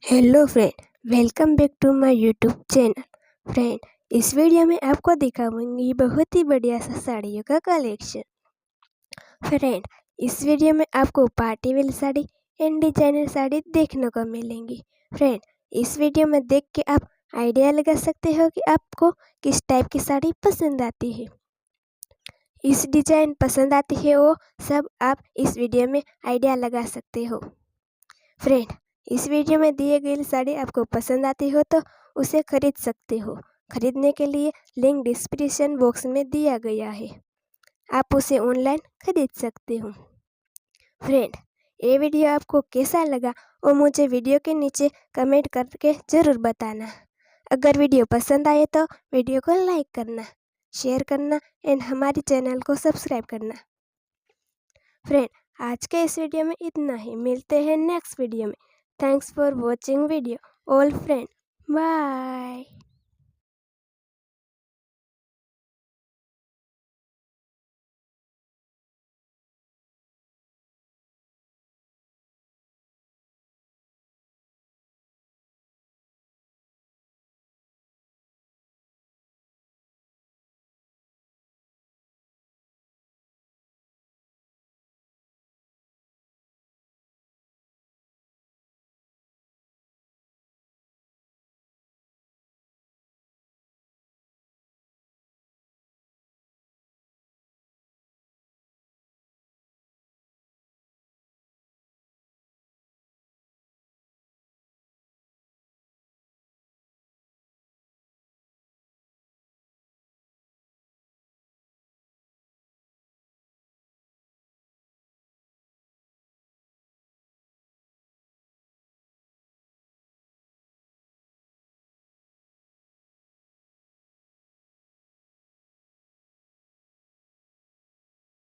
Hello friend, welcome back to my YouTube channel. Friend, इस video में आपको दिखाऊंगी बहुत ही बढ़िया सा साड़ियों का कलेक्शन। फ्रेंड, इस वीडियो में आपको party wear sari and designer sari देखने को मिलेंगी। फ्रेंड, इस वीडियो में देख के आप आइडिया लगा सकते हो कि आपको किस टाइप की साड़ी पसंद आती है, इस डिजाइन पसंद आती है, वो सब आप इस वीडियो में आइडिया लगा सकते हो। फ्रेंड, इस वीडियो में दिए गई साड़ी आपको पसंद आती हो तो उसे खरीद सकते हो। खरीदने के लिए लिंक डिस्क्रिप्शन बॉक्स में दिया गया है, आप उसे ऑनलाइन खरीद सकते हो। फ्रेंड, ये वीडियो आपको कैसा लगा वो मुझे वीडियो के नीचे कमेंट करके ज़रूर बताना। अगर वीडियो पसंद आए तो वीडियो को लाइक करना, शेयर करना एंड हमारे चैनल को सब्सक्राइब करना। फ्रेंड, आज के इस वीडियो में इतना ही, मिलते हैं नेक्स्ट वीडियो में। Thanks for watching video all friend. Bye.